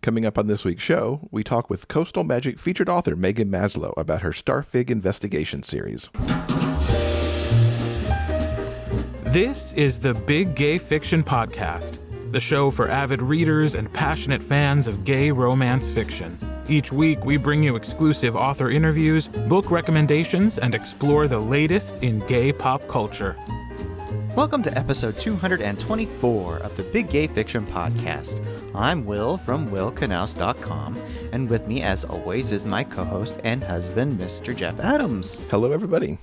Coming up on this week's show, we talk with Coastal Magic featured author Meghan Maslow about her Starfig Investigations series. This is the Big Gay Fiction Podcast, the show for avid readers and passionate fans of gay romance fiction. Each week, we bring you exclusive author interviews, book recommendations, and explore the latest in gay pop culture. Welcome to episode 224 of the Big Gay Fiction Podcast. I'm Will from willknaus.com, and with me, as always, is my co-host and husband, Mr. Jeff Adams. Hello, everybody.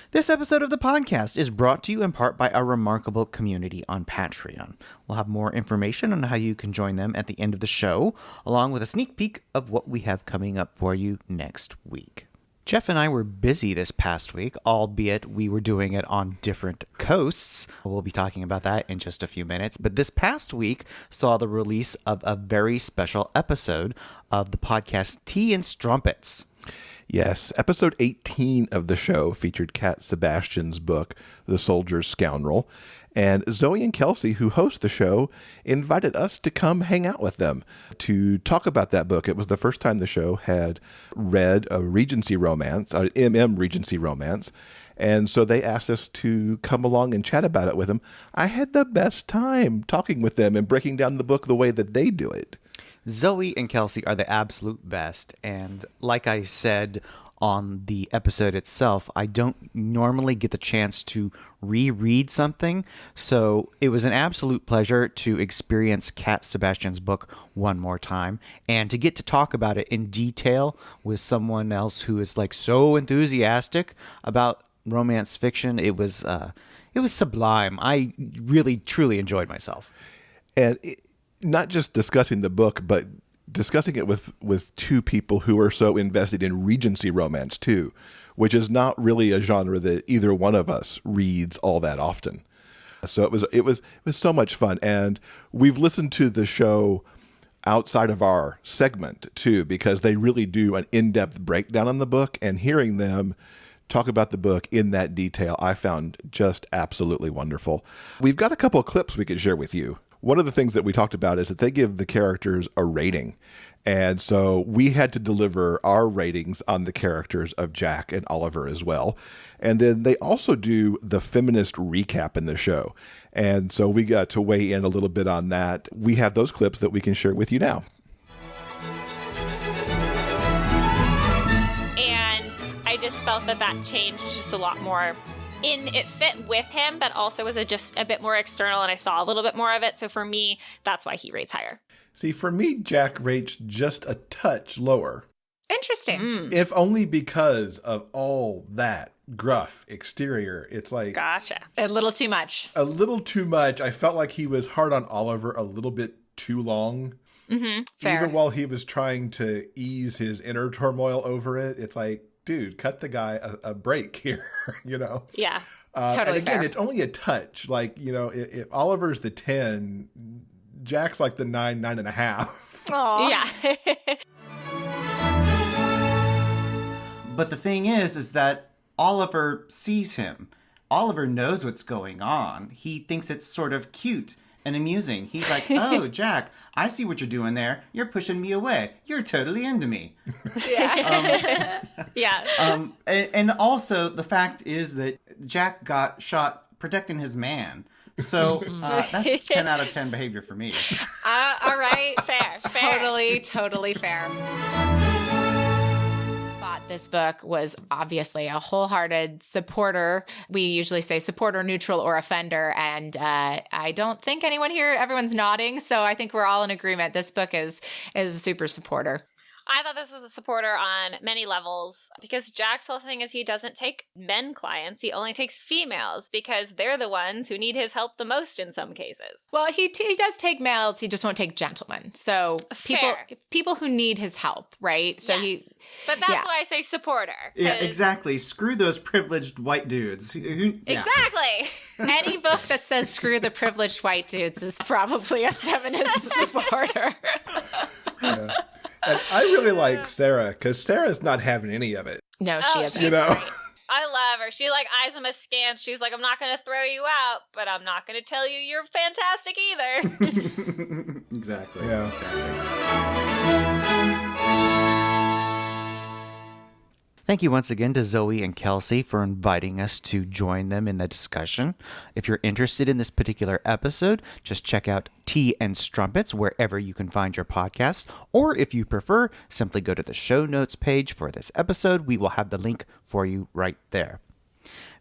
This episode of the podcast is brought to you in part by our remarkable community on Patreon. We'll have more information on how you can join them at the end of the show, along with a sneak peek of what we have coming up for you next week. Jeff and I were busy this past week, albeit we were doing it on different coasts. We'll be talking about that in just a few minutes. But this past week saw the release of a very special episode of the podcast Tea and Strumpets. Yes, episode 18 of the show featured Cat Sebastian's book, The Soldier's Scoundrel, and Zoe and Kelsey, who host the show, invited us to come hang out with them to talk about that book. It was the first time the show had read a Regency romance, an Regency romance, and so they asked us to come along and chat about it with them. I had the best time talking with them and breaking down the book the way that they do it. Zoe and Kelsey are the absolute best, and like I said on the episode itself, I don't normally get the chance to reread something, so it was an absolute pleasure to experience Cat Sebastian's book one more time, and to get to talk about it in detail with someone else who is like so enthusiastic about romance fiction. It was sublime. I really, truly enjoyed myself. And not just discussing the book, but discussing it with two people who are so invested in Regency romance too, which is not really a genre that either one of us reads all that often. So it was so much fun, and we've listened to the show outside of our segment too, because they really do an in-depth breakdown on the book, and hearing them talk about the book in that detail, I found just absolutely wonderful. We've got a couple of clips we could share with you. One of the things that we talked about is that they give the characters a rating. And so we had to deliver our ratings on the characters of Jack and Oliver as well. And then they also do the feminist recap in the show. And so we got to weigh in a little bit on that. We have those clips that we can share with you now. And I just felt that change was just a lot more it fit with him, but also was just a bit more external, and I saw a little bit more of it. So for me, that's why he rates higher. See, for me, Jack rates just a touch lower. Interesting. If only because of all that gruff exterior. It's like... Gotcha. A little too much. A little too much. I felt like he was hard on Oliver a little bit too long. Mm-hmm. Fair. Even while he was trying to ease his inner turmoil over it, it's like, dude, cut the guy a break here, you know? Yeah. Totally and again, fair. it's only a touch. Like, you know, if Oliver's the 10, Jack's like the 9.5. Aww. Yeah. But the thing is that Oliver sees him. Oliver knows what's going on. He thinks it's sort of cute and amusing. He's like, oh, Jack, I see what you're doing there. You're pushing me away. You're totally into me. Yeah. Yeah. And also, the fact is that Jack got shot protecting his man. So that's 10 out of 10 behavior for me. All right. Fair. Totally fair. This book was obviously a wholehearted supporter. We usually say supporter, neutral, or offender. And I don't think everyone's nodding. So I think we're all in agreement. This book is a super supporter. I thought this was a supporter on many levels because Jack's whole thing is he doesn't take men clients. He only takes females because they're the ones who need his help the most in some cases. Well, he does take males. He just won't take gentlemen. So people who need his help, right? So yes. But that's why I say supporter. Yeah, exactly. Screw those privileged white dudes. Exactly. Any book that says screw the privileged white dudes is probably a feminist supporter. Yeah. And I really like Sarah because Sarah's not having any of it. No, she isn't. You know? Great. I love her. She eyes him askance. She's like, I'm not going to throw you out, but I'm not going to tell you you're fantastic either. Exactly. Yeah. Exactly. Thank you once again to Zoe and Kelsey for inviting us to join them in the discussion. If you're interested in this particular episode, just check out Tea and Strumpets wherever you can find your podcast. Or if you prefer, simply go to the show notes page for this episode. We will have the link for you right there.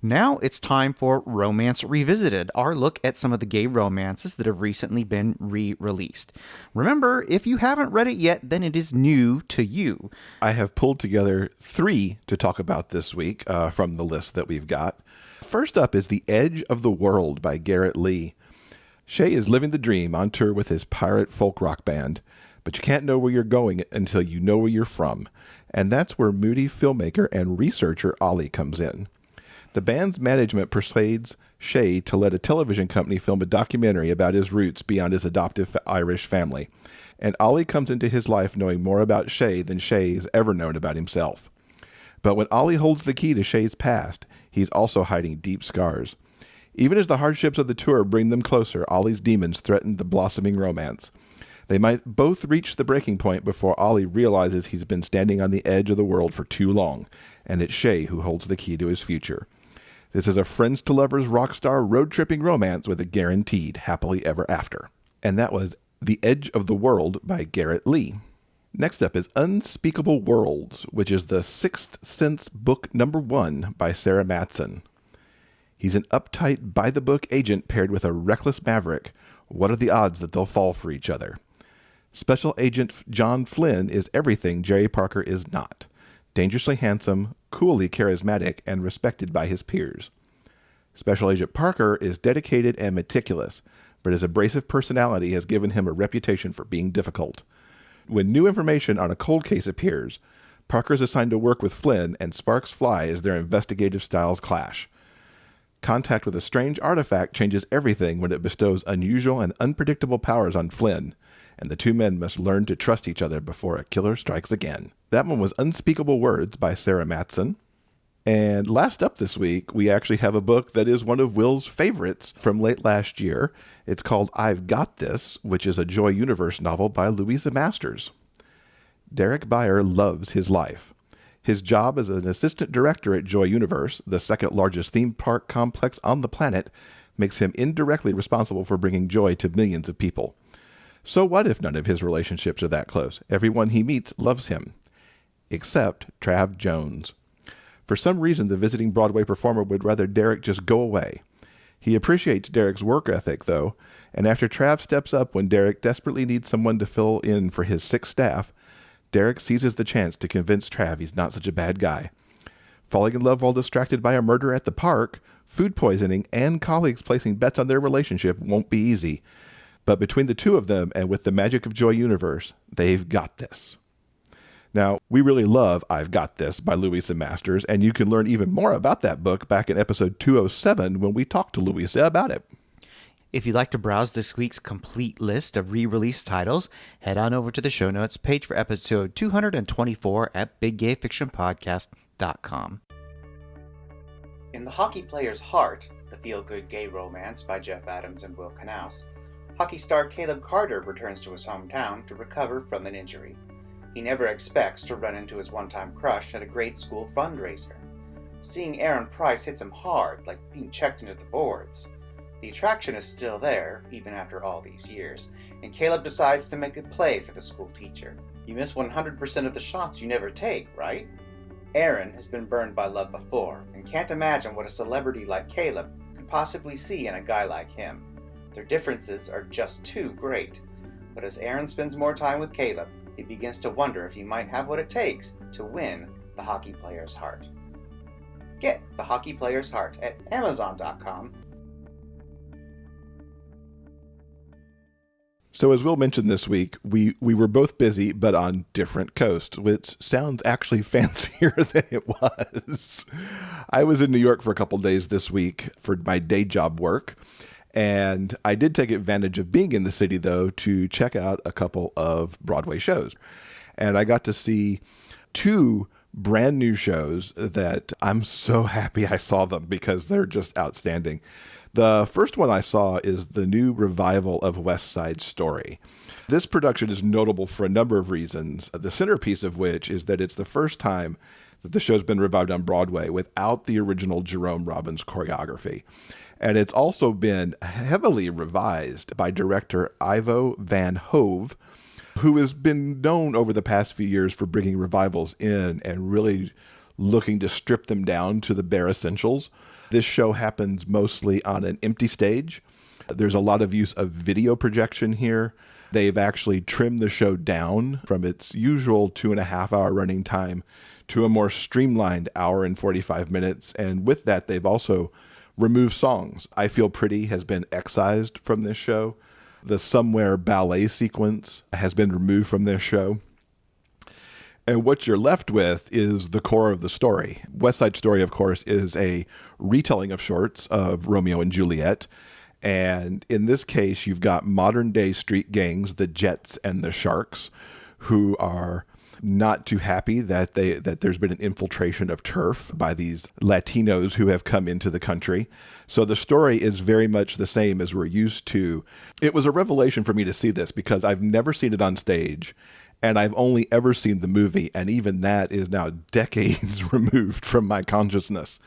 Now it's time for Romance Revisited, our look at some of the gay romances that have recently been re-released. Remember, if you haven't read it yet, then it is new to you. I have pulled together 3 to talk about this week from the list that we've got. First up is The Edge of the World by Garrett Lee. Shay is living the dream on tour with his pirate folk rock band, but you can't know where you're going until you know where you're from. And that's where moody filmmaker and researcher Ollie comes in. The band's management persuades Shay to let a television company film a documentary about his roots beyond his adoptive Irish family. And Ollie comes into his life knowing more about Shay than Shay has ever known about himself. But when Ollie holds the key to Shay's past, he's also hiding deep scars. Even as the hardships of the tour bring them closer, Ollie's demons threaten the blossoming romance. They might both reach the breaking point before Ollie realizes he's been standing on the edge of the world for too long, and it's Shay who holds the key to his future. This is a friends to lovers rock star road tripping romance with a guaranteed happily ever after. And that was The Edge of the World by Garrett Lee. Next up is Unspeakable Worlds, which is the Sixth Sense book number 1 by Sarah Matson. He's an uptight, by-the-book agent paired with a reckless maverick. What are the odds that they'll fall for each other? Special Agent John Flynn is everything Jerry Parker is not. Dangerously handsome, coolly charismatic, and respected by his peers. Special Agent Parker is dedicated and meticulous, but his abrasive personality has given him a reputation for being difficult. When new information on a cold case appears, Parker is assigned to work with Flynn, and sparks fly as their investigative styles clash. Contact with a strange artifact changes everything when it bestows unusual and unpredictable powers on Flynn, and the two men must learn to trust each other before a killer strikes again. That one was Unspeakable Words by Sarah Matson. And last up this week, we actually have a book that is one of Will's favorites from late last year. It's called I've Got This, which is a Joy Universe novel by Louisa Masters. Derek Beyer loves his life. His job as an assistant director at Joy Universe, the second largest theme park complex on the planet, makes him indirectly responsible for bringing joy to millions of people. So what if none of his relationships are that close? Everyone he meets loves him. Except Trav Jones. For some reason, the visiting Broadway performer would rather Derek just go away. He appreciates Derek's work ethic, though, and after Trav steps up when Derek desperately needs someone to fill in for his sick staff, Derek seizes the chance to convince Trav he's not such a bad guy. Falling in love while distracted by a murder at the park, food poisoning, and colleagues placing bets on their relationship won't be easy. But between the two of them and with the magic of Joy Universe, they've got this. Now, we really love I've Got This by Louisa Masters, and you can learn even more about that book back in episode 207 when we talked to Louisa about it. If you'd like to browse this week's complete list of re-release titles, head on over to the show notes page for episode 224 at biggayfictionpodcast.com. In The Hockey Player's Heart, the feel-good gay romance by Jeff Adams and Will Knaus, hockey star Caleb Carter returns to his hometown to recover from an injury. He never expects to run into his one-time crush at a grade school fundraiser. Seeing Aaron Price hits him hard, like being checked into the boards. The attraction is still there, even after all these years, and Caleb decides to make a play for the school teacher. You miss 100% of the shots you never take, right? Aaron has been burned by love before, and can't imagine what a celebrity like Caleb could possibly see in a guy like him. Their differences are just too great. But as Aaron spends more time with Caleb, he begins to wonder if he might have what it takes to win the hockey player's heart. Get The Hockey Player's Heart at Amazon.com. So as Will mentioned this week, we were both busy, but on different coasts, which sounds actually fancier than it was. I was in New York for a couple days this week for my day job work, and I did take advantage of being in the city, though, to check out a couple of Broadway shows. And I got to see 2 brand new shows that I'm so happy I saw them because they're just outstanding. The first one I saw is the new revival of West Side Story. This production is notable for a number of reasons, the centerpiece of which is that it's the first time that the show's been revived on Broadway without the original Jerome Robbins choreography. And it's also been heavily revised by director Ivo Van Hove, who has been known over the past few years for bringing revivals in and really looking to strip them down to the bare essentials. This show happens mostly on an empty stage. There's a lot of use of video projection here. They've actually trimmed the show down from its usual 2.5-hour running time to a more streamlined hour and 45 minutes. And with that, they've also removed songs. I Feel Pretty has been excised from this show. The Somewhere ballet sequence has been removed from this show. And what you're left with is the core of the story. West Side Story, of course, is a retelling of sorts of Romeo and Juliet. And in this case, you've got modern-day street gangs, the Jets and the Sharks, who are not too happy that there's been an infiltration of turf by these Latinos who have come into the country. So the story is very much the same as we're used to. It was a revelation for me to see this because I've never seen it on stage, and I've only ever seen the movie, and even that is now decades removed from my consciousness.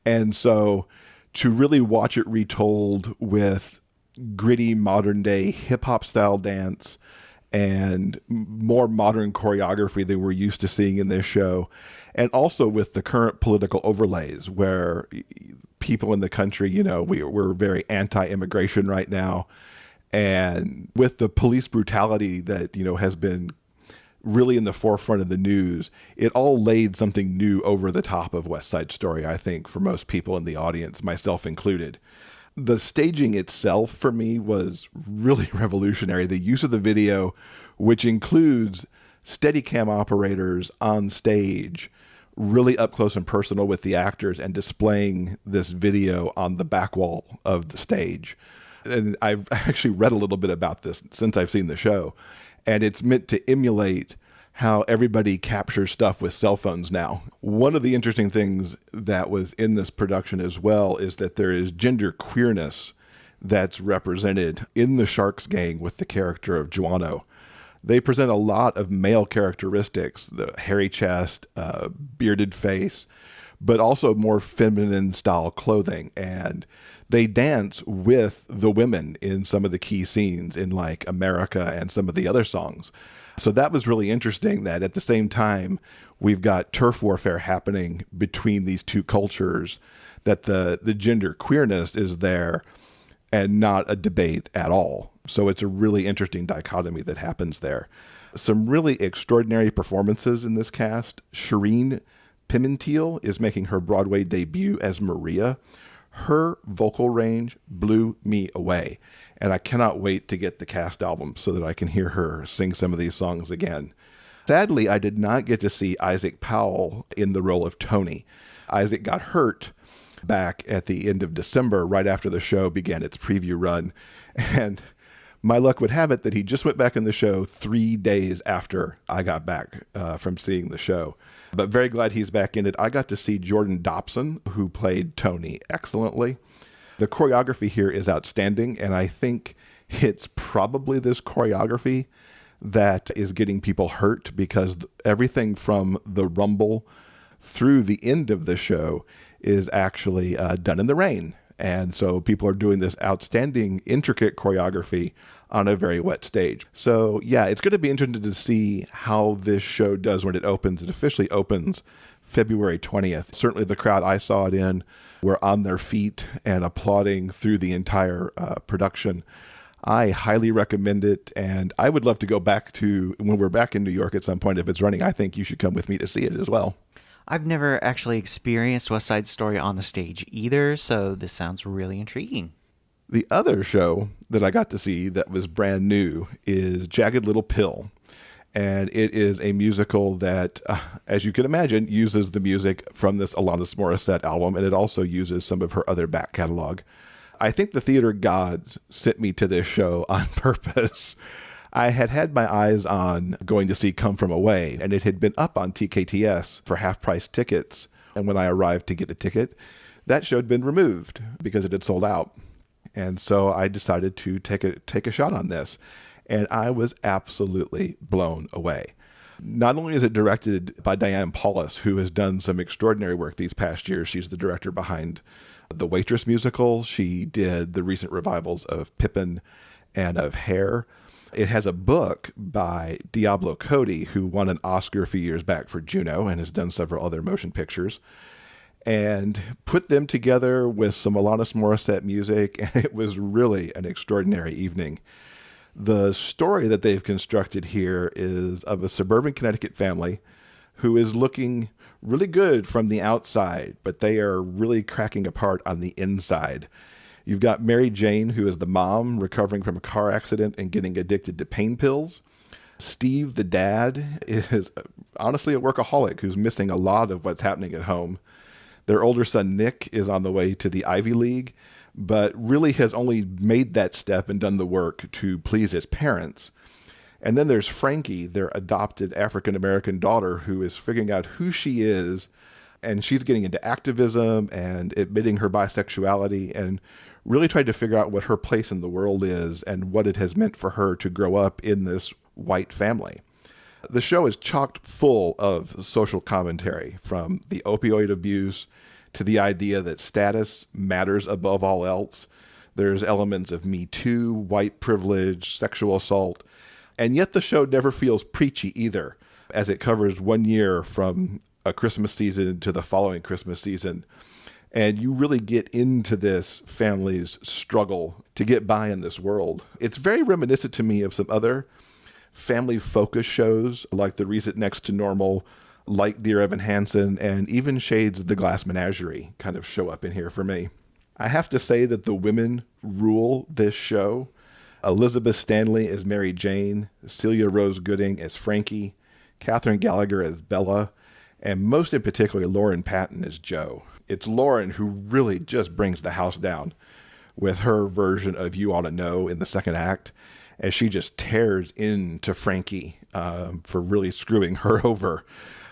And so to really watch it retold with gritty modern-day hip-hop style dance and more modern choreography than we're used to seeing in this show, and also with the current political overlays where people in the country, we're very anti-immigration right now, and with the police brutality that, has been really in the forefront of the news, it all laid something new over the top of West Side Story, I think, for most people in the audience, myself included. The staging itself, for me, was really revolutionary. The use of the video, which includes Steadicam operators on stage, really up close and personal with the actors and displaying this video on the back wall of the stage. And I've actually read a little bit about this since I've seen the show. And it's meant to emulate how everybody captures stuff with cell phones now. One of the interesting things that was in this production as well is that there is gender queerness that's represented in the Sharks gang with the character of Juano. They present a lot of male characteristics, the hairy chest, bearded face, but also more feminine style clothing. And they dance with the women in some of the key scenes in like America and some of the other songs. So that was really interesting that at the same time, we've got turf warfare happening between these two cultures, that the gender queerness is there and not a debate at all. So it's a really interesting dichotomy that happens there. Some really extraordinary performances in this cast. Shireen Pimentel is making her Broadway debut as Maria. Her vocal range blew me away, and I cannot wait to get the cast album so that I can hear her sing some of these songs again. Sadly, I did not get to see Isaac Powell in the role of Tony. Isaac got hurt back at the end of December, right after the show began its preview run, and my luck would have it that he just went back in the show 3 days after I got back from seeing the show. But very glad he's back in it. I got to see Jordan Dobson, who played Tony, excellently. The choreography here is outstanding, and I think it's probably this choreography that is getting people hurt, because everything from the rumble through the end of the show is actually done in the rain. And so people are doing this outstanding, intricate choreography on a very wet stage. So yeah, it's going to be interesting to see how this show does when it opens. It officially opens February 20th. Certainly the crowd I saw it in were on their feet and applauding through the entire production. I highly recommend it, and I would love to go back to, when we're back in New York at some point, if it's running, I think you should come with me to see it as well. I've never actually experienced West Side Story on the stage either, so this sounds really intriguing. The other show that I got to see that was brand new is Jagged Little Pill. And it is a musical that, as you can imagine, uses the music from this Alanis Morissette album, and it also uses some of her other back catalog. I think the theater gods sent me to this show on purpose. I had my eyes on going to see Come From Away, and it had been up on TKTS for half-price tickets. And when I arrived to get a ticket, that show had been removed because it had sold out. And so I decided to take a shot on this. And I was absolutely blown away. Not only is it directed by Diane Paulus, who has done some extraordinary work these past years. She's the director behind the Waitress musical. She did the recent revivals of Pippin and of Hair. It has a book by Diablo Cody, who won an Oscar a few years back for Juno and has done several other motion pictures, and put them together with some Alanis Morissette music, and it was really an extraordinary evening. The story that they've constructed here is of a suburban Connecticut family who is looking really good from the outside, but they are really cracking apart on the inside. You've got Mary Jane, who is the mom, recovering from a car accident and getting addicted to pain pills. Steve, the dad, is honestly a workaholic who's missing a lot of what's happening at home. Their older son, Nick, is on the way to the Ivy League, but really has only made that step and done the work to please his parents. And then there's Frankie, their adopted African-American daughter, who is figuring out who she is, and she's getting into activism and admitting her bisexuality and really tried to figure out what her place in the world is and what it has meant for her to grow up in this white family. The show is chocked full of social commentary, from the opioid abuse to the idea that status matters above all else. There's elements of Me Too, white privilege, sexual assault, and yet the show never feels preachy either, as it covers 1 year from a Christmas season to the following Christmas season. And you really get into this family's struggle to get by in this world. It's very reminiscent to me of some other family-focused shows, like The Recent Next to Normal, like Dear Evan Hansen, and even shades of The Glass Menagerie kind of show up in here for me. I have to say that the women rule this show. Elizabeth Stanley as Mary Jane, Celia Rose Gooding as Frankie, Catherine Gallagher as Bella, and most in particular, Lauren Patton as Jo. It's Lauren who really just brings the house down with her version of You Ought to Know in the second act, as she just tears into Frankie for really screwing her over.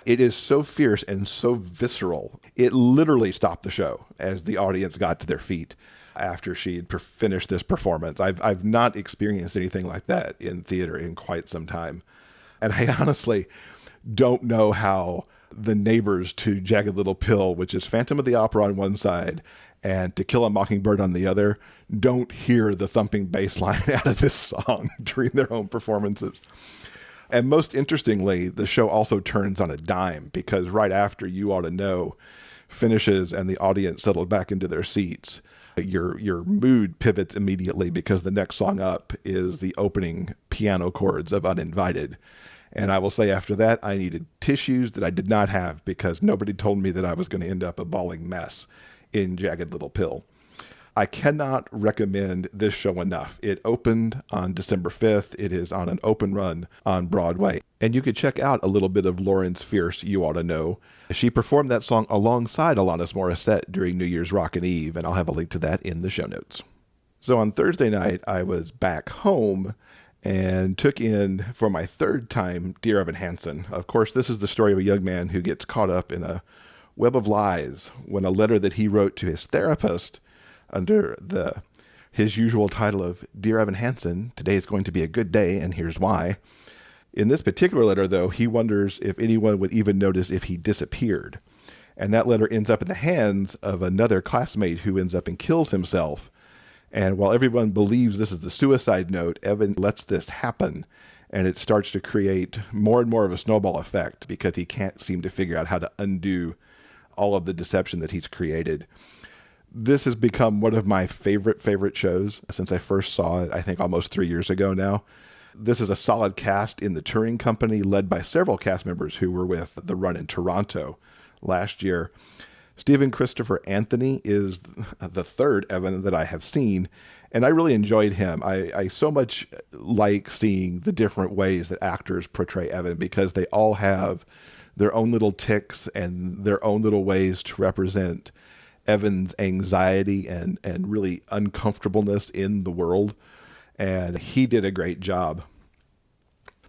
It is so fierce and so visceral. It literally stopped the show as the audience got to their feet after she had finished this performance. I've not experienced anything like that in theater in quite some time. And I honestly don't know how the neighbors to Jagged Little Pill, which is Phantom of the Opera on one side and To Kill a Mockingbird on the other, don't hear the thumping bass line out of this song during their own performances. And most interestingly, the show also turns on a dime, because right after You Ought to Know finishes and the audience settled back into their seats, your mood pivots immediately, because the next song up is the opening piano chords of Uninvited. And I will say after that, I needed tissues that I did not have, because nobody told me that I was going to end up a bawling mess in Jagged Little Pill. I cannot recommend this show enough. It opened on December 5th. It is on an open run on Broadway. And you could check out a little bit of Lauren's fierce You Ought to Know. She performed that song alongside Alanis Morissette during New Year's Rockin' Eve, and I'll have a link to that in the show notes. So on Thursday night, I was back home and took in, for my third time, Dear Evan Hansen. Of course, this is the story of a young man who gets caught up in a web of lies when a letter that he wrote to his therapist under his usual title of Dear Evan Hansen, today is going to be a good day, and here's why. In this particular letter, though, he wonders if anyone would even notice if he disappeared. And that letter ends up in the hands of another classmate who ends up and kills himself. And while everyone believes this is the suicide note, Evan lets this happen, and it starts to create more and more of a snowball effect, because he can't seem to figure out how to undo all of the deception that he's created. This has become one of my favorite shows since I first saw it, I think almost 3 years ago now. This is a solid cast in the touring company, led by several cast members who were with the run in Toronto last year. Stephen Christopher Anthony is the third Evan that I have seen, and I really enjoyed him. I so much like seeing the different ways that actors portray Evan, because they all have their own little tics and their own little ways to represent Evan's anxiety and really uncomfortableness in the world. And he did a great job.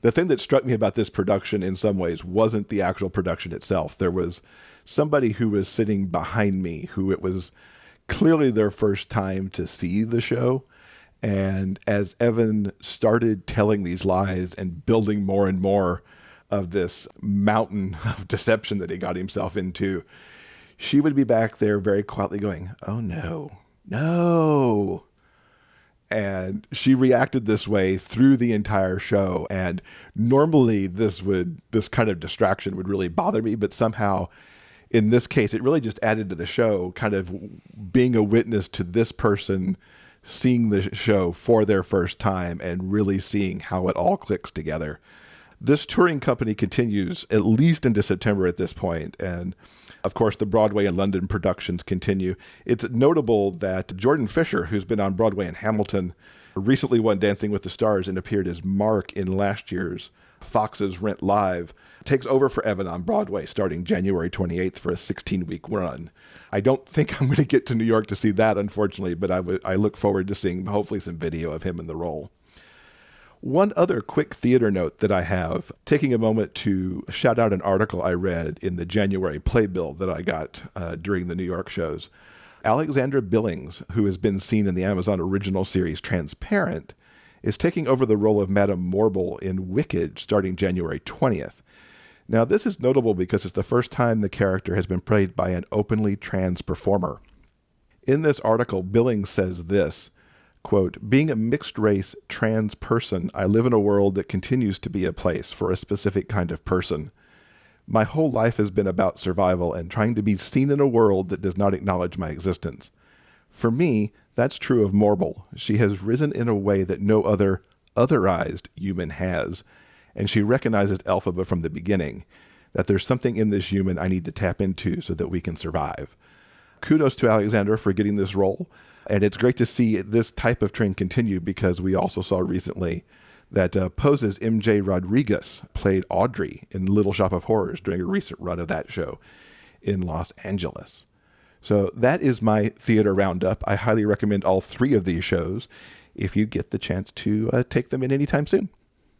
The thing that struck me about this production in some ways wasn't the actual production itself. There was somebody who was sitting behind me who it was clearly their first time to see the show. And as Evan started telling these lies and building more and more of this mountain of deception that he got himself into, she would be back there very quietly going, "Oh no, no." And she reacted this way through the entire show. And normally this kind of distraction would really bother me, but somehow in this case, it really just added to the show, kind of being a witness to this person seeing the show for their first time and really seeing how it all clicks together. This touring company continues at least into September at this point, and of course the Broadway and London productions continue. It's notable that Jordan Fisher, who's been on Broadway in Hamilton, recently won Dancing with the Stars and appeared as Mark in last year's Fox's Rent Live, takes over for Evan on Broadway starting January 28th for a 16-week run. I don't think I'm going to get to New York to see that, unfortunately, but I look forward to seeing hopefully some video of him in the role. One other quick theater note that I have, taking a moment to shout out an article I read in the January playbill that I got during the New York shows. Alexandra Billings, who has been seen in the Amazon original series Transparent, is taking over the role of Madame Morble in Wicked starting January 20th. Now, this is notable because it's the first time the character has been played by an openly trans performer. In this article, Billings says this, quote, "Being a mixed-race trans person, I live in a world that continues to be a place for a specific kind of person. My whole life has been about survival and trying to be seen in a world that does not acknowledge my existence. For me, that's true of Morble. She has risen in a way that no other otherized human has, and she recognizes Elphaba from the beginning, that there's something in this human I need to tap into so that we can survive." Kudos to Alexandra for getting this role, and it's great to see this type of trend continue because we also saw recently that Pose's MJ Rodriguez played Audrey in Little Shop of Horrors during a recent run of that show in Los Angeles. So that is my theater roundup. I highly recommend all three of these shows if you get the chance to take them in anytime soon.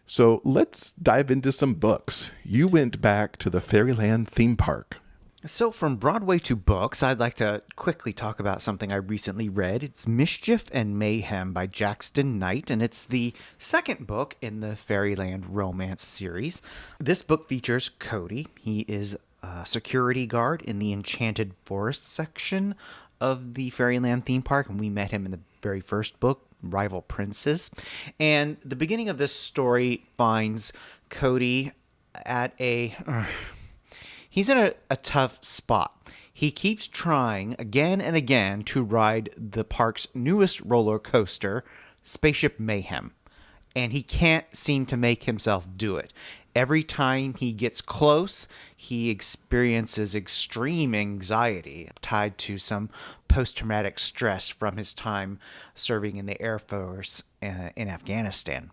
So let's dive into some books. You went back to the Fairyland theme park. So from Broadway to books, I'd like to quickly talk about something I recently read. It's Mischief and Mayhem by Jaxon Knight, and it's the second book in the Fairyland romance series. This book features Cody. He is a security guard in the Enchanted Forest section of the Fairyland theme park, and we met him in the very first book, Rival Princes. And the beginning of this story finds Cody at he's in a tough spot. He keeps trying again and again to ride the park's newest roller coaster, Spaceship Mayhem, and he can't seem to make himself do it. Every time he gets close, he experiences extreme anxiety tied to some post-traumatic stress from his time serving in the Air Force in Afghanistan.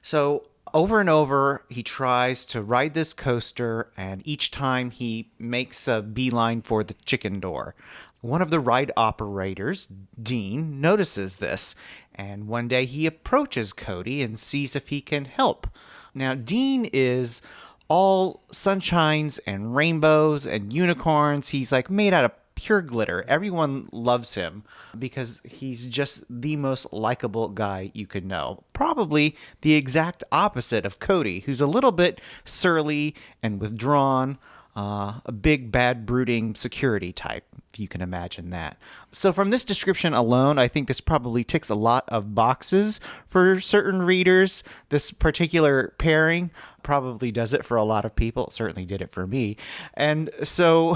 So over and over, he tries to ride this coaster, and each time he makes a beeline for the chicken door. One of the ride operators, Dean, notices this, and one day he approaches Cody and sees if he can help. Now, Dean is all sunshines and rainbows and unicorns. He's like made out of pure glitter. Everyone loves him because he's just the most likable guy you could know. Probably the exact opposite of Cody, who's a little bit surly and withdrawn, a big, bad, brooding security type, if you can imagine that. So from this description alone, I think this probably ticks a lot of boxes for certain readers. This particular pairing probably does it for a lot of people. It certainly did it for me. And so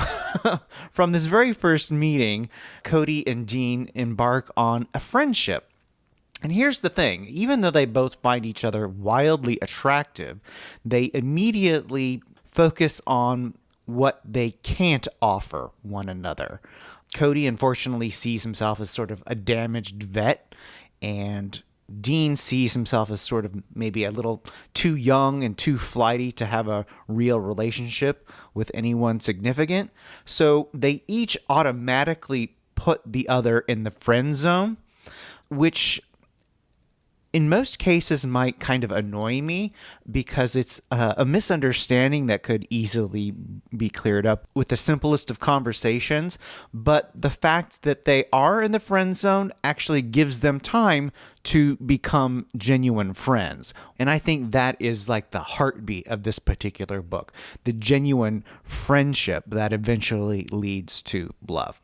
from this very first meeting, Cody and Dean embark on a friendship. And here's the thing, even though they both find each other wildly attractive, they immediately focus on what they can't offer one another. Cody unfortunately sees himself as sort of a damaged vet, and Dean sees himself as sort of maybe a little too young and too flighty to have a real relationship with anyone significant. So they each automatically put the other in the friend zone, which in most cases might kind of annoy me because it's a misunderstanding that could easily be cleared up with the simplest of conversations. But the fact that they are in the friend zone actually gives them time to become genuine friends. And I think that is like the heartbeat of this particular book, the genuine friendship that eventually leads to love.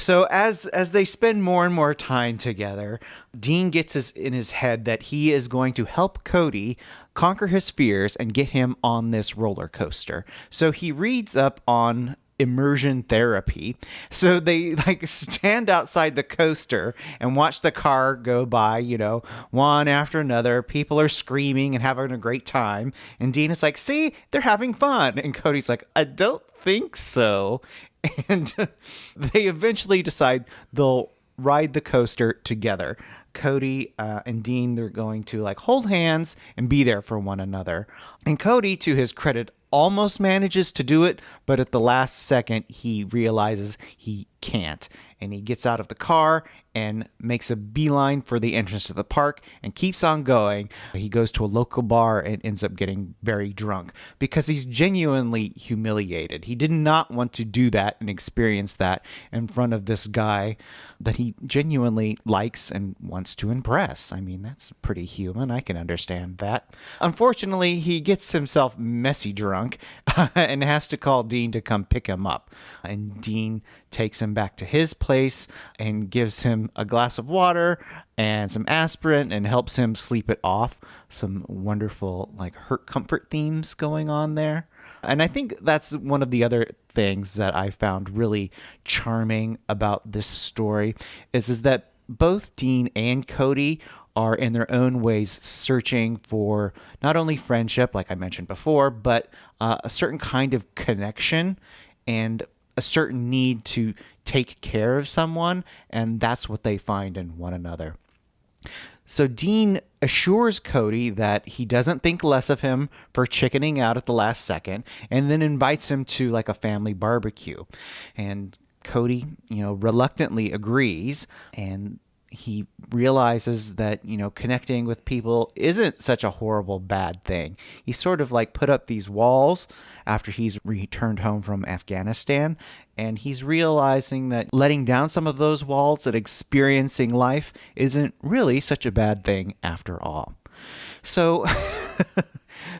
So as they spend more and more time together, Dean gets in his head that he is going to help Cody conquer his fears and get him on this roller coaster. So he reads up on immersion therapy. So they like stand outside the coaster and watch the car go by, one after another. People are screaming and having a great time. And Dean is like, see, they're having fun. And Cody's like, I don't think so. And they eventually decide they'll ride the coaster together. Cody and Dean, they're going to like hold hands and be there for one another. And Cody, to his credit, almost manages to do it, but at the last second, he realizes he can't. And he gets out of the car and makes a beeline for the entrance to the park and keeps on going. He goes to a local bar and ends up getting very drunk because he's genuinely humiliated. He did not want to do that and experience that in front of this guy that he genuinely likes and wants to impress. I mean, that's pretty human. I can understand that. Unfortunately, he gets himself messy drunk and has to call Dean to come pick him up. And Dean takes him back to his place and gives him a glass of water and some aspirin and helps him sleep it off. Some wonderful like hurt comfort themes going on there. And I think that's one of the other things that I found really charming about this story is that both Dean and Cody are in their own ways searching for not only friendship, like I mentioned before, but a certain kind of connection and a certain need to take care of someone, and that's what they find in one another. So Dean assures Cody that he doesn't think less of him for chickening out at the last second, and then invites him to like a family barbecue. And Cody, reluctantly agrees, and he realizes that, connecting with people isn't such a horrible, bad thing. He sort of like put up these walls after he's returned home from Afghanistan. And he's realizing that letting down some of those walls and experiencing life isn't really such a bad thing after all. So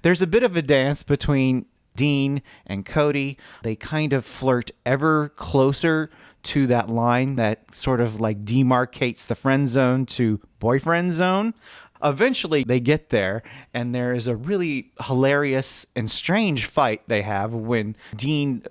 there's a bit of a dance between Dean and Cody. They kind of flirt ever closer to that line that sort of like demarcates the friend zone to boyfriend zone. Eventually they get there, and there is a really hilarious and strange fight they have when Dean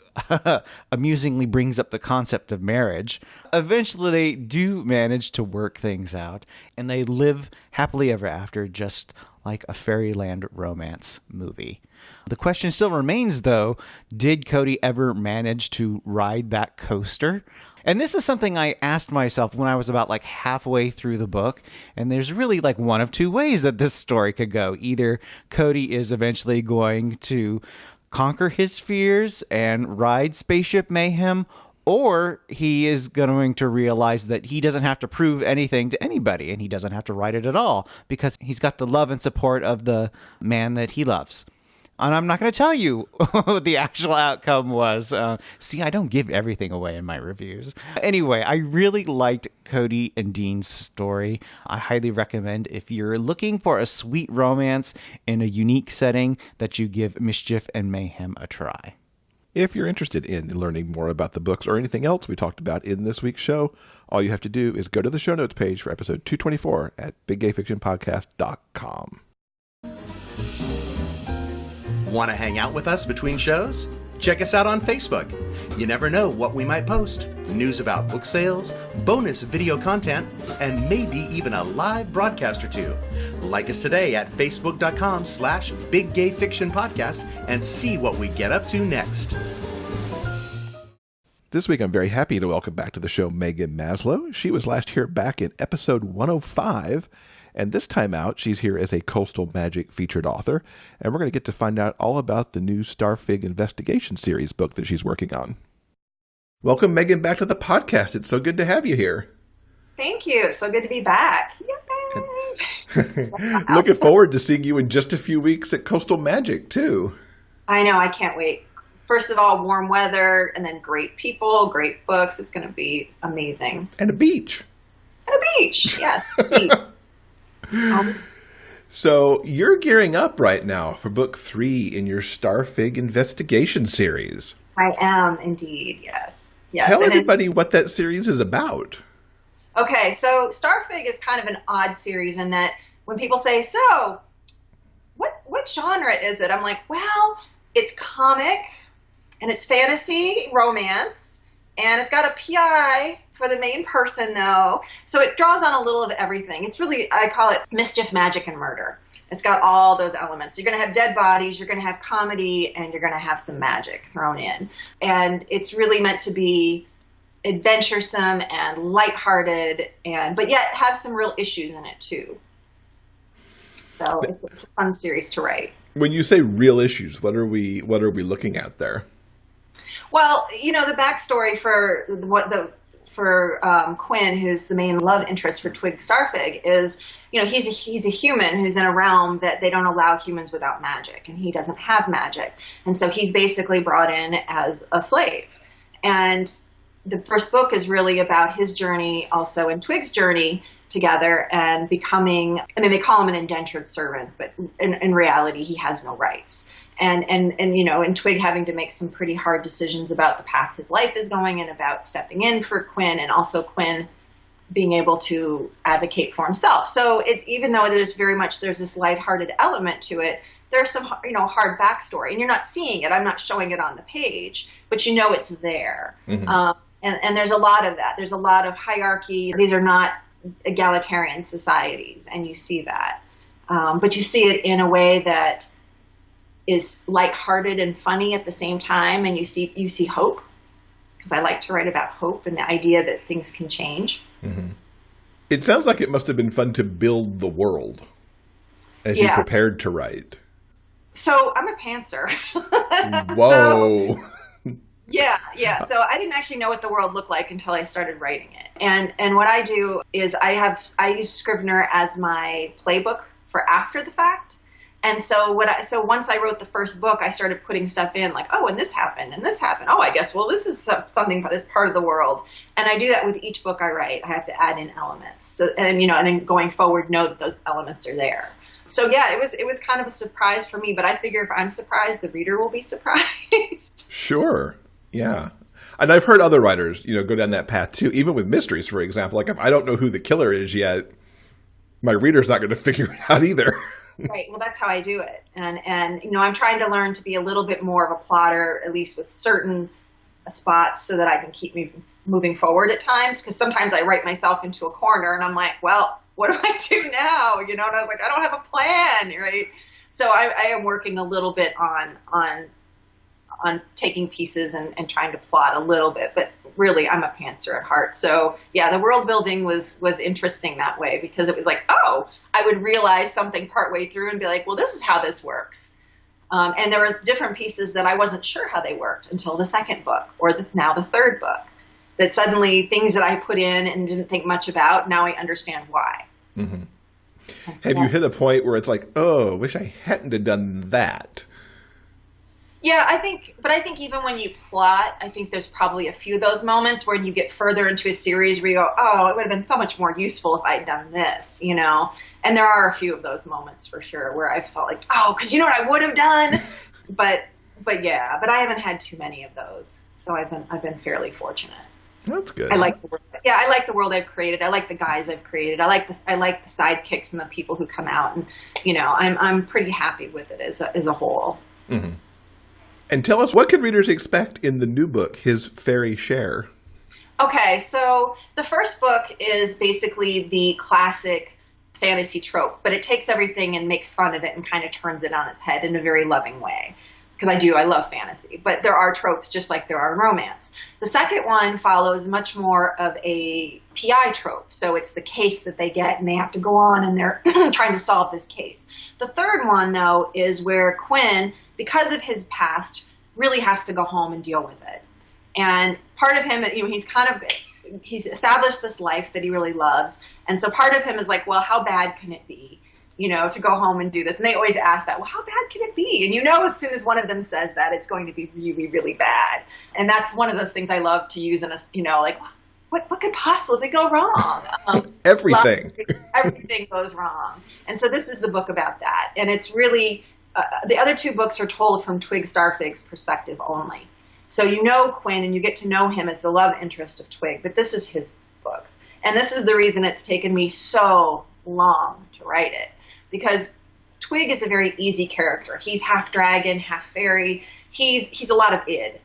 amusingly brings up the concept of marriage. Eventually they do manage to work things out, and they live happily ever after, just like a fairyland romance movie. The question still remains, though, did Cody ever manage to ride that coaster? And this is something I asked myself when I was about like halfway through the book. And there's really like one of two ways that this story could go. Either Cody is eventually going to conquer his fears and ride Spaceship Mayhem, or he is going to realize that he doesn't have to prove anything to anybody and he doesn't have to ride it at all because he's got the love and support of the man that he loves. And I'm not going to tell you what the actual outcome was. See, I don't give everything away in my reviews. Anyway, I really liked Cody and Dean's story. I highly recommend, if you're looking for a sweet romance in a unique setting, that you give Mischief and Mayhem a try. If you're interested in learning more about the books or anything else we talked about in this week's show, all you have to do is go to the show notes page for episode 224 at biggayfictionpodcast.com. Want to hang out with us between shows? Check us out on Facebook. You never know what we might post. News about book sales, bonus video content, and maybe even a live broadcast or two. Like us today at facebook.com/biggayfictionpodcast and see what we get up to next. This week I'm very happy to welcome back to the show Meghan Maslow. She was last here back in episode 105. And this time out, she's here as a Coastal Magic featured author, and we're going to get to find out all about the new Starfig Investigations series book that she's working on. Welcome, Meghan, back to the podcast. It's so good to have you here. Thank you. So good to be back. Yay. Looking forward to seeing you in just a few weeks at Coastal Magic, too. I know, I can't wait. First of all, warm weather, and then great people, great books. It's going to be amazing. And a beach. And a beach, yes. Beach. So you're gearing up right now for book 3 in your Starfig Investigations series. I am indeed, yes. Tell everybody what that series is about. Okay, so Starfig is kind of an odd series in that when people say, so, what genre is it? I'm like, well, it's comic, and it's fantasy, romance, and it's got a PI for the main person, though. So it draws on a little of everything. It's really, I call it mischief, magic, and murder. It's got all those elements. You're going to have dead bodies, you're going to have comedy, and you're going to have some magic thrown in. And it's really meant to be adventuresome and lighthearted, but yet have some real issues in it, too. So it's a fun series to write. When you say real issues, what are we looking at there? Well, the backstory for Quinn, who's the main love interest for Twig Starfig, is he's a human who's in a realm that they don't allow humans without magic, and he doesn't have magic, and so he's basically brought in as a slave. And the first book is really about his journey, also, and Twig's journey together, and becoming. I mean, they call him an indentured servant, but in reality, he has no rights. And Twig having to make some pretty hard decisions about the path his life is going and about stepping in for Quinn, and also Quinn being able to advocate for himself. So even though there's this lighthearted element to it, there's some, hard backstory, and you're not seeing it. I'm not showing it on the page, but it's there. Mm-hmm. And there's a lot of that. There's a lot of hierarchy. These are not egalitarian societies, and you see that. But you see it in a way that is lighthearted and funny at the same time, and you see hope, because I like to write about hope and the idea that things can change. Mm-hmm. It sounds like it must have been fun to build the world as you prepared to write. So I'm a pantser. Whoa. Yeah. So I didn't actually know what the world looked like until I started writing it. And what I do is I use Scrivener as my playbook for after the fact. And so once I wrote the first book, I started putting stuff in like, oh, and this happened, and this happened. Oh, I guess, well, this is something for this part of the world. And I do that with each book I write. I have to add in elements. So, and then going forward, know that those elements are there. So yeah, it was kind of a surprise for me, but I figure if I'm surprised, the reader will be surprised. Sure. Yeah. And I've heard other writers, go down that path too, even with mysteries, for example. Like if I don't know who the killer is yet, my reader's not going to figure it out either. Right. Well, that's how I do it. And I'm trying to learn to be a little bit more of a plotter, at least with certain spots, so that I can keep moving forward at times. Because sometimes I write myself into a corner and I'm like, well, what do I do now? And I was like, I don't have a plan. Right. So I am working a little bit on taking pieces and trying to plot a little bit, but really I'm a pantser at heart. So yeah, the world building was interesting that way, because it was like, oh, I would realize something partway through and be like, well, this is how this works. And there were different pieces that I wasn't sure how they worked until the second book, or now the third book, that suddenly things that I put in and didn't think much about, now I understand why. Mm-hmm. Have you hit a point where it's like, oh, wish I hadn't have done that? Yeah, I think even when you plot, I think there's probably a few of those moments where you get further into a series where you go, oh, it would have been so much more useful if I'd done this, And there are a few of those moments for sure where I felt like, oh, because you know what I would have done? but I haven't had too many of those. So I've been fairly fortunate. That's good. I like the world. Yeah, I like the world I've created. I like the guys I've created. I like the sidekicks and the people who come out, and I'm pretty happy with it as a whole. Mm-hmm. And tell us, what can readers expect in the new book, His Fairy Share? Okay, so the first book is basically the classic fantasy trope, but it takes everything and makes fun of it and kind of turns it on its head in a very loving way. Because I love fantasy, but there are tropes just like there are in romance. The second one follows much more of a PI trope. So it's the case that they get and they have to go on and they're trying to solve this case. The third one, though, is where Quinn, because of his past, really has to go home and deal with it. And part of him, he's kind of, he's established this life that he really loves. And so part of him is like, well, how bad can it be, to go home and do this? And they always ask that, well, how bad can it be? And as soon as one of them says that, it's going to be really, really bad. And that's one of those things I love to use in a, like, what could possibly go wrong? Everything. Everything goes wrong. And so this is the book about that. And it's really, the other two books are told from Twig Starfig's perspective only. So Quinn, and you get to know him as the love interest of Twig, but this is his book. And this is the reason it's taken me so long to write it. Because Twig is a very easy character. He's half dragon, half fairy. He's a lot of id.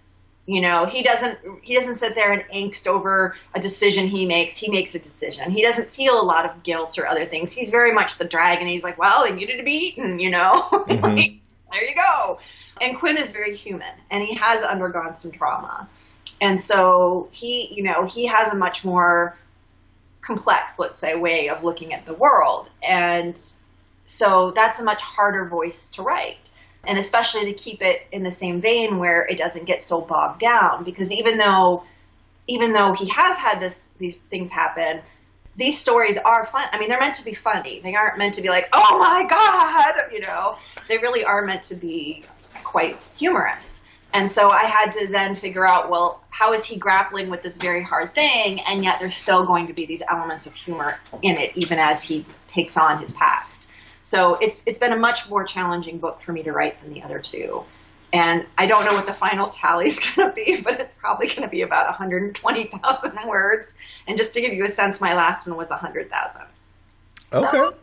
He doesn't sit there and angst over a decision he makes. He makes a decision. He doesn't feel a lot of guilt or other things. He's very much the dragon. He's like, well, they needed to be eaten, Mm-hmm. There you go. And Quinn is very human, and he has undergone some trauma. And so he has a much more complex, let's say, way of looking at the world. And so that's a much harder voice to write. And especially to keep it in the same vein where it doesn't get so bogged down, because even though he has had these things happen, these stories are fun. I mean, they're meant to be funny. They aren't meant to be like, oh my God, they really are meant to be quite humorous. And so I had to then figure out, well, how is he grappling with this very hard thing? And yet there's still going to be these elements of humor in it, even as he takes on his past. So it's been a much more challenging book for me to write than the other two. And I don't know what the final tally is going to be, but it's probably going to be about 120,000 words. And just to give you a sense, my last one was 100,000. Okay. So,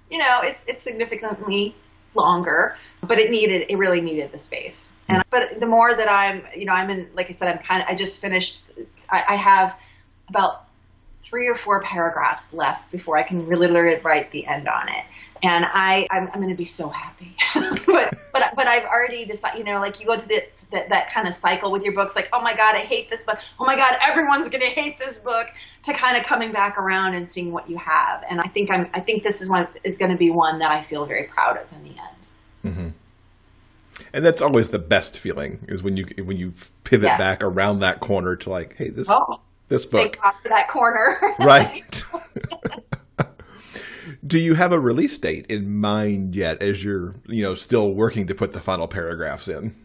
it's significantly longer, but it really needed the space. And but the more that I'm in, like I said, I just finished. I have about 3 or 4 paragraphs left before I can really write the end on it. And I'm going to be so happy. but I've already decided, like you go to that kind of cycle with your books, like, oh my God, I hate this book. Oh my God, everyone's going to hate this book, to kind of coming back around and seeing what you have. And I think this is going to be one that I feel very proud of in the end. Mm-hmm. And that's always the best feeling, is when you pivot back around that corner to like, hey, this book. Thank God for that corner. Right. Do you have a release date in mind yet, as you're, still working to put the final paragraphs in?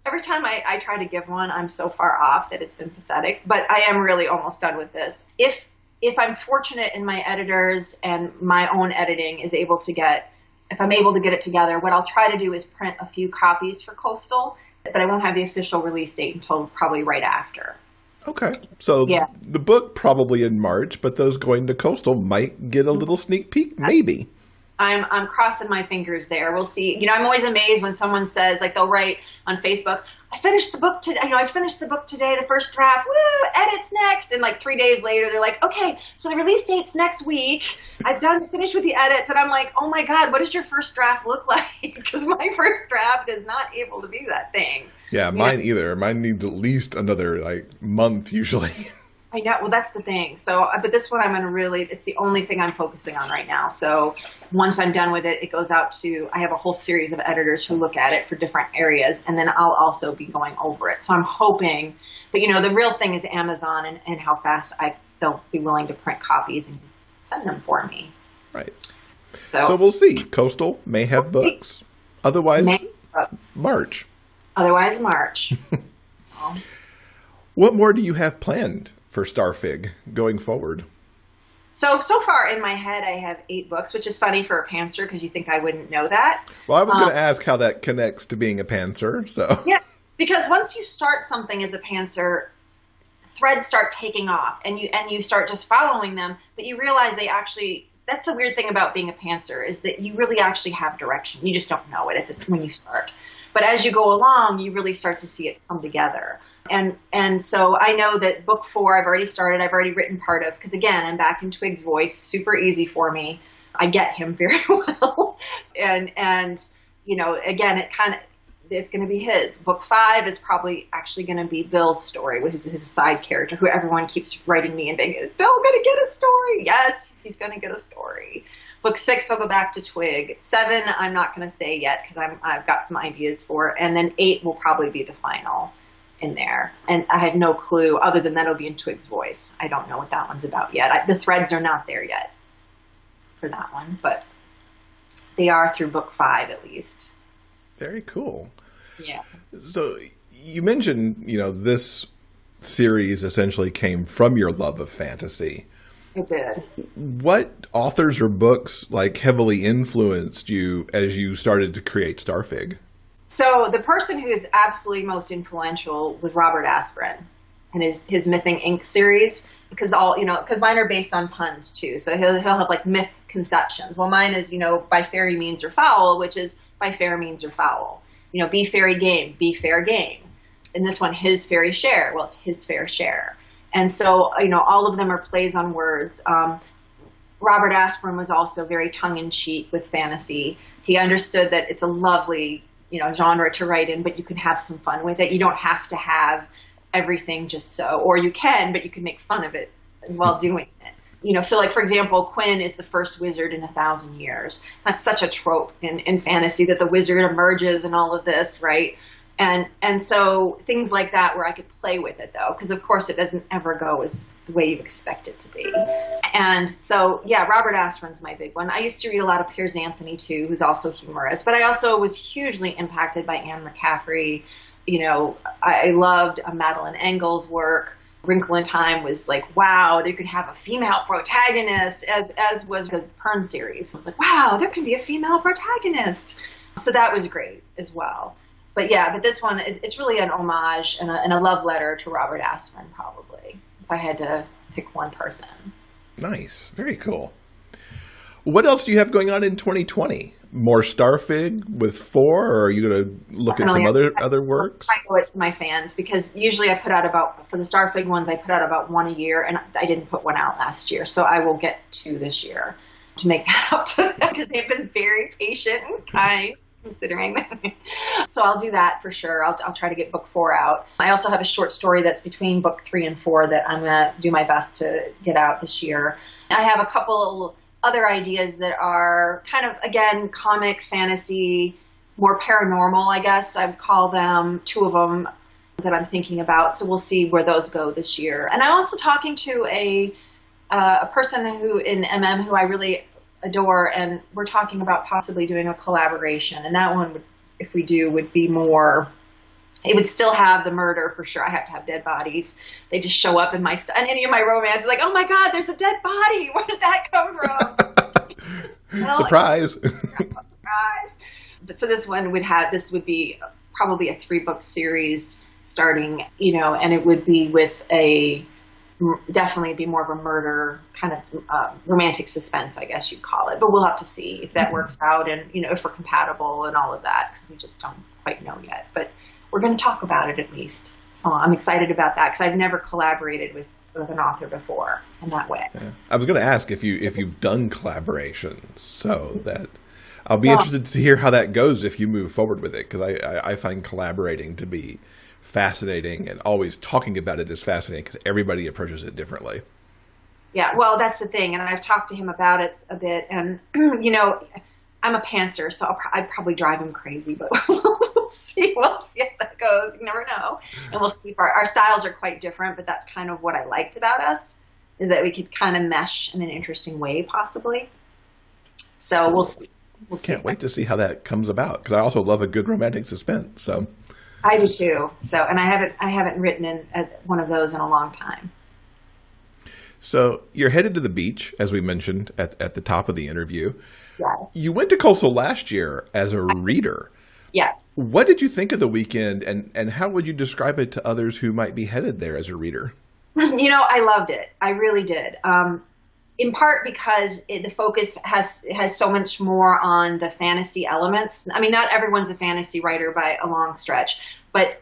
Every time I try to give one, I'm so far off that it's been pathetic, but I am really almost done with this. If I'm fortunate and my editors and my own editing is able to if I'm able to get it together, what I'll try to do is print a few copies for Coastal, but I won't have the official release date until probably right after. Okay. So the book probably in March, but those going to Coastal might get a little sneak peek, maybe. I'm crossing my fingers there. We'll see. I'm always amazed when someone says, like, they'll write on Facebook, I finished the book today. I finished the book today, the first draft. Woo! Edits next. And like 3 days later, they're like, okay, so the release date's next week. I've finished with the edits. And I'm like, oh my God, what does your first draft look like? Because my first draft is not able to be that thing. Yeah, mine either. Mine needs at least another month usually. I know. Well, that's the thing. So, but this one it's the only thing I'm focusing on right now. So once I'm done with it, it goes out I have a whole series of editors who look at it for different areas, and then I'll also be going over it. So I'm hoping, but the real thing is Amazon and how fast they'll be willing to print copies and send them for me. Right. So we'll see. Coastal may have books. Otherwise, March. Otherwise, March. What more do you have planned for Starfig going forward? So far in my head, I have 8 books, which is funny for a pantser because you think I wouldn't know that. Well, I was going to ask how that connects to being a pantser. So yeah, because once you start something as a pantser, threads start taking off, and you start just following them, but you realize that's the weird thing about being a pantser, is that you really actually have direction. You just don't know it when you start. But as you go along, you really start to see it come together. And so I know that book 4, I've already started. I've already written part of, because again, I'm back in Twig's voice, super easy for me. I get him very well. And again, it's going to be his. Book 5 is probably actually going to be Bill's story, which is his side character, who everyone keeps writing me and being, is Bill going to get a story? Yes, he's going to get a story. Book 6, I'll go back to Twig. 7, I'm not going to say yet because I've got some ideas for. And then 8 will probably be the final in there. And I had no clue, other than that it'll be in Twig's voice. I don't know what that one's about yet. The threads are not there yet for that one, but they are through book 5 at least. Very cool. Yeah. So you mentioned, this series essentially came from your love of fantasy. It did. What authors or books heavily influenced you as you started to create Starfig? So the person who is absolutely most influential was Robert Asprin and his Mything Inc. series, because mine are based on puns too. So he'll have myth conceptions. Well, mine is, by fairy means or foul, which is by fair means or foul. Be fairy game, be fair game. And this one, his fairy share. Well, it's his fair share. And so, all of them are plays on words. Robert Asprin was also very tongue-in-cheek with fantasy. He understood that it's a lovely, genre to write in, but you can have some fun with it. You don't have to have everything just so, or you can, but you can make fun of it while doing it. So for example, Quinn is the first wizard in 1,000 years. That's such a trope in fantasy, that the wizard emerges and all of this, right? And so things like that where I could play with it though, because of course it doesn't ever go as the way you expect it to be. And so, yeah, Robert Asprin's my big one. I used to read a lot of Piers Anthony too, who's also humorous, but I also was hugely impacted by Anne McCaffrey. I loved Madeleine Engel's work. Wrinkle in Time was wow, they could have a female protagonist, as was the Pern series. I was wow, there can be a female protagonist. So that was great as well. But this one, it's really an homage and a love letter to Robert Asprin, probably, if I had to pick one person. Nice. Very cool. What else do you have going on in 2020? More Starfig with 4, or are you going to look at some other works? I owe it to my fans, because usually I put out for the Starfig ones, I put out about 1 a year, and I didn't put one out last year, so I will get 2 this year to make that up to them, because they've been very patient and kind. Considering that. So I'll do that for sure. I'll try to get book 4 out. I also have a short story that's between book 3 and 4 that I'm going to do my best to get out this year. I have a couple other ideas that are kind of, again, comic, fantasy, more paranormal, I guess I'd call them, 2 of them that I'm thinking about. So we'll see where those go this year. And I'm also talking to a person who in MM who I really adore, and we're talking about possibly doing a collaboration, and that one would, if we do, would be more, it would still have the murder for sure. I have to have dead bodies. They just show up in and any of my romances, oh my god, there's a dead body, where did that come from? Surprise. Surprise. But so this would be probably a 3-book series starting, and it would be with definitely be more of a murder kind of romantic suspense, I guess you'd call it. But we'll have to see if that works out, and if we're compatible and all of that, because we just don't quite know yet. But we're going to talk about it at least. So I'm excited about that, because I've never collaborated with an author before in that way. Yeah. I was going to ask if you've done collaborations, so that I'll be interested to hear how that goes if you move forward with it, because I find collaborating to be fascinating, and always talking about it is fascinating because everybody approaches it differently. Yeah, well, that's the thing, and I've talked to him about it a bit, and I'm a pantser, so I'd probably drive him crazy, but we'll see how that goes. You never know. And we'll see. Our styles are quite different, but that's kind of what I liked about us, is that we could kind of mesh in an interesting way, possibly. So we'll see. Can't wait to see how that comes about, because I also love a good romantic suspense. So I do too. So, and I haven't written in one of those in a long time. So you're headed to the beach, as we mentioned at the top of the interview. Yeah. You went to Coastal last year as a reader. Yes. What did you think of the weekend, and how would you describe it to others who might be headed there as a reader? I loved it. I really did. In part because the focus has so much more on the fantasy elements. I mean, not everyone's a fantasy writer by a long stretch, but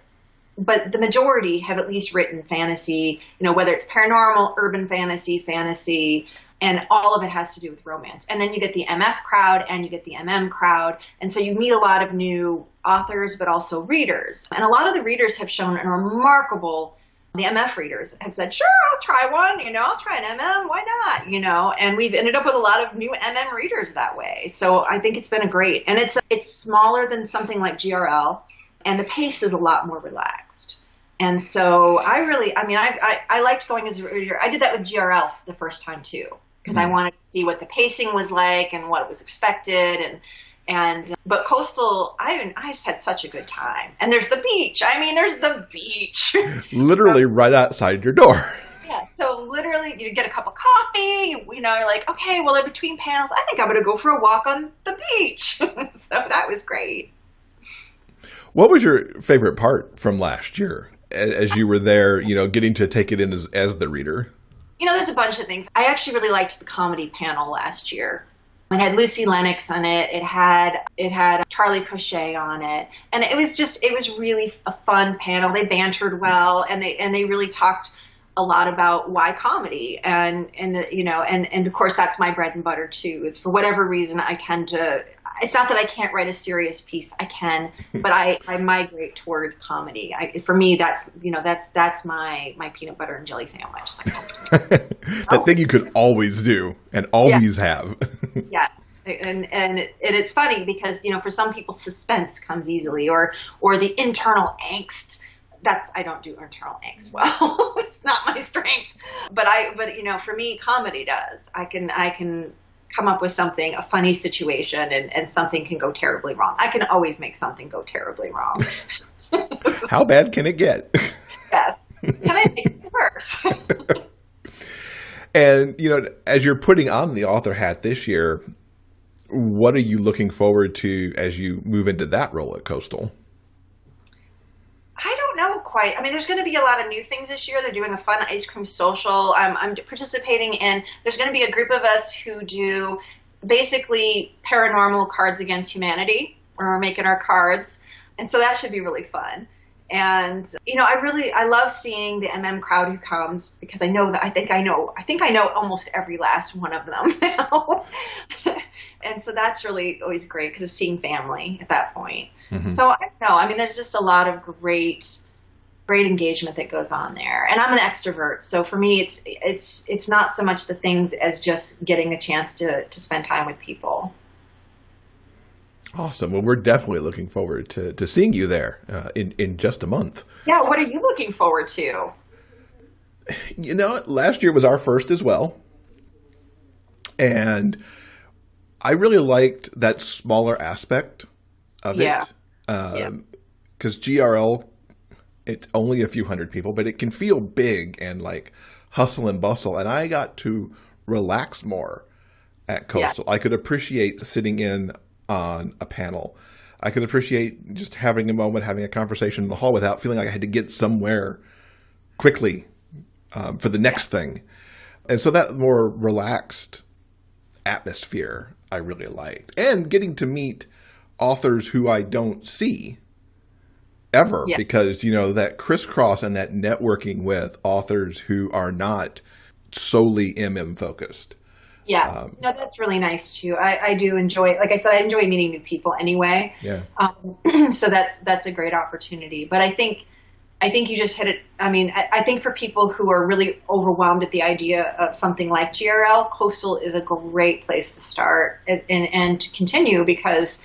the majority have at least written fantasy, whether it's paranormal, urban fantasy, and all of it has to do with romance. And then you get the MF crowd and you get the MM crowd. And so you meet a lot of new authors, but also readers. And a lot of the readers have shown a remarkable, the MF readers have said, sure, I'll try one, I'll try an MM, why not, and we've ended up with a lot of new MM readers that way. So I think it's been a great, and it's smaller than something like GRL, and the pace is a lot more relaxed. And so I liked going as a reader. I did that with GRL the first time too, because I wanted to see what the pacing was like and what was expected. But Coastal, I just had such a good time. And there's the beach. There's the beach. Literally right outside your door. Yeah, so literally you get a cup of coffee, you're like, okay, well, in between panels, I think I'm going to go for a walk on the beach. So that was great. What was your favorite part from last year as you were there, getting to take it in as the reader? There's a bunch of things. I actually really liked the comedy panel last year. It had Lucy Lennox on it. It had Charlie Crochet on it. And it was really a fun panel. They bantered well, and they really talked a lot about why comedy, and of course that's my bread and butter too. It's for whatever reason I tend to. It's not that I can't write a serious piece. I can, but I migrate toward comedy. For me, that's my peanut butter and jelly sandwich. That thing you could always do and always have. Yeah. And it's funny because for some people suspense comes easily, or the internal angst. I don't do internal angst well. It's not my strength. But for me, comedy does. I can come up with something, a funny situation, and something can go terribly wrong. I can always make something go terribly wrong. How bad can it get? Yes. Can I make it worse? And, as you're putting on the author hat this year, what are you looking forward to as you move into that role at Coastal? I don't know quite. There's going to be a lot of new things this year. They're doing a fun ice cream social. I'm participating in, there's going to be a group of us who do basically paranormal Cards Against Humanity, where we're making our cards. And so that should be really fun. And, I love seeing the MM crowd who comes, because I think I know almost every last one of them now. And so that's really always great, because it's seeing family at that point. Mm-hmm. So I don't know. There's just a lot of great engagement that goes on there. And I'm an extrovert. So for me, it's not so much the things as just getting a chance to spend time with people. Awesome. Well, we're definitely looking forward to seeing you there in just a month. Yeah. What are you looking forward to? Last year was our first as well. And I really liked that smaller aspect of it. Because GRL, it's only a few hundred people, but it can feel big and like hustle and bustle. And I got to relax more at Coastal. Yeah. I could appreciate sitting in on a panel. I could appreciate just having a moment, having a conversation in the hall without feeling like I had to get somewhere quickly for the next thing. And so that more relaxed atmosphere I really liked. And getting to meet authors who I don't see ever, because, that crisscross and that networking with authors who are not solely focused. Yeah, that's really nice too. I do enjoy, like I said, I enjoy meeting new people anyway. Yeah. So that's a great opportunity. But I think you just hit it. I think for people who are really overwhelmed at the idea of something like GRL, Coastal is a great place to start and to continue, because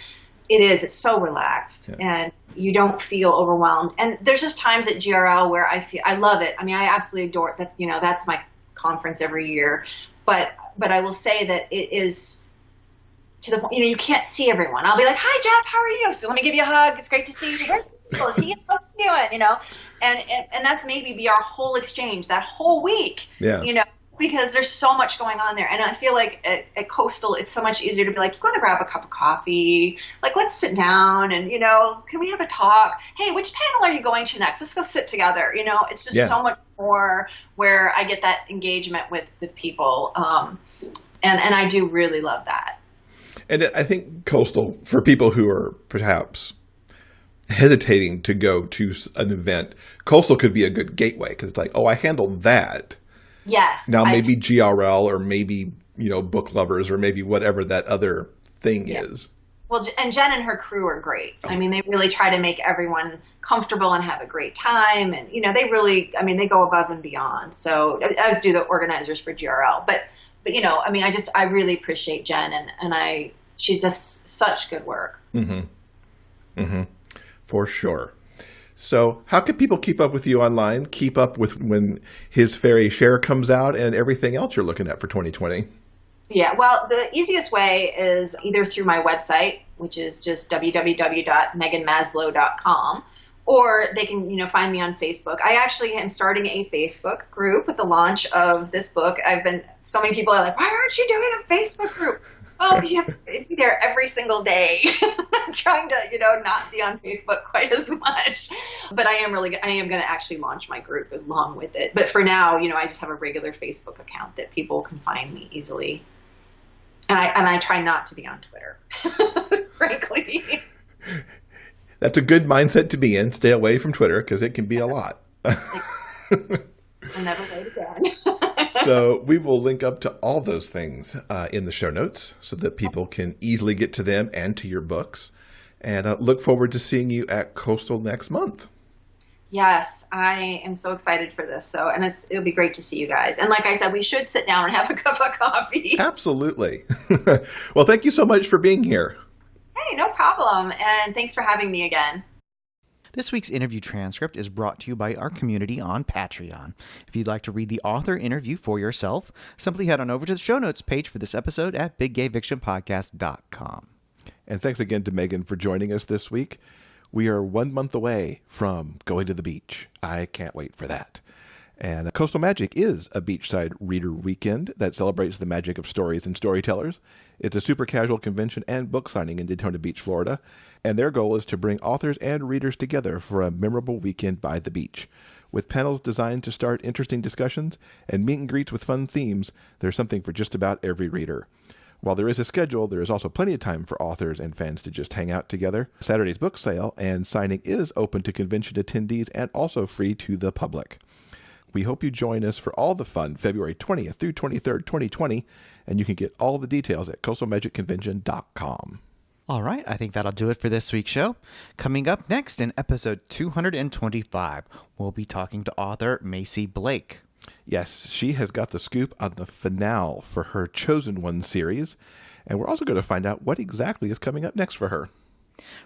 it's so relaxed and you don't feel overwhelmed. And there's just times at GRL where I love it. I absolutely adore it. That's my conference every year. But I will say that it is to the point, you can't see everyone. I'll be like, hi, Jeff, how are you? So let me give you a hug. It's great to see you. Where's he? What's he doing? And that's maybe be our whole exchange that whole week, because there's so much going on there. And I feel like at Coastal, it's so much easier to be like, you want to grab a cup of coffee? Like, let's sit down and, can we have a talk? Hey, which panel are you going to next? Let's go sit together. It's just so much more where I get that engagement with people. And I do really love that. And I think Coastal, for people who are perhaps hesitating to go to an event, Coastal could be a good gateway, because it's like, oh, I handled that. Yes. Now maybe GRL, or maybe, book lovers, or maybe whatever that other thing is. Well, and Jen and her crew are great. Oh. They really try to make everyone comfortable and have a great time. And, they really, they go above and beyond. So, as do the organizers for GRL. But I really appreciate Jen, and she does such good work. Mm-hmm. Mm-hmm. For sure. So how can people keep up with you online, keep up with when His Fairy Share comes out and everything else you're looking at for 2020? Yeah, well, the easiest way is either through my website, which is just www.meghanmaslow.com, or they can, find me on Facebook. I actually am starting a Facebook group with the launch of this book. So many people are like, why aren't you doing a Facebook group? Oh, you have to be there every single day. I'm trying to, not be on Facebook quite as much. But I am going to actually launch my group along with it. But for now, I just have a regular Facebook account that people can find me easily. And I try not to be on Twitter, frankly. That's a good mindset to be in. Stay away from Twitter because it can be a lot. I'll never wait again. So we will link up to all those things in the show notes so that people can easily get to them and to your books. And look forward to seeing you at Coastal next month. Yes, I am so excited for this. It'll be great to see you guys. And like I said, we should sit down and have a cup of coffee. Absolutely. Well, thank you so much for being here. Hey, no problem. And thanks for having me again. This week's interview transcript is brought to you by our community on Patreon. If you'd like to read the author interview for yourself, simply head on over to the show notes page for this episode at biggayfictionpodcast.com. And thanks again to Meghan for joining us this week. We are 1 month away from going to the beach. I can't wait for that. And Coastal Magic is a beachside reader weekend that celebrates the magic of stories and storytellers. It's a super casual convention and book signing in Daytona Beach, Florida. And their goal is to bring authors and readers together for a memorable weekend by the beach. With panels designed to start interesting discussions and meet and greets with fun themes, there's something for just about every reader. While there is a schedule, there is also plenty of time for authors and fans to just hang out together. Saturday's book sale and signing is open to convention attendees and also free to the public. We hope you join us for all the fun February 20th through 23rd, 2020, and you can get all the details at coastalmagicconvention.com. All right, I think that'll do it for this week's show. Coming up next in episode 225, we'll be talking to author Macy Blake. Yes, she has got the scoop on the finale for her Chosen One series, and we're also going to find out what exactly is coming up next for her.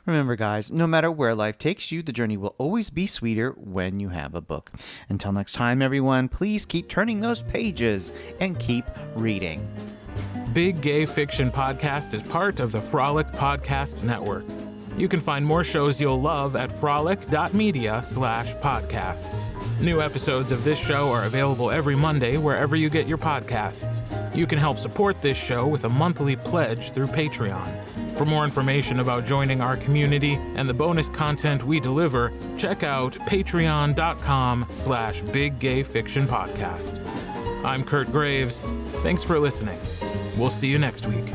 Remember, guys, no matter where life takes you, the journey will always be sweeter when you have a book. Until next time, everyone, please keep turning those pages and keep reading. Big Gay Fiction Podcast is part of the Frolic Podcast Network. You can find more shows you'll love at frolic.media/podcasts. New episodes of this show are available every Monday wherever you get your podcasts. You can help support this show with a monthly pledge through Patreon. For more information about joining our community and the bonus content we deliver, check out patreon.com/biggayfictionpodcast. I'm Kurt Graves. Thanks for listening. We'll see you next week.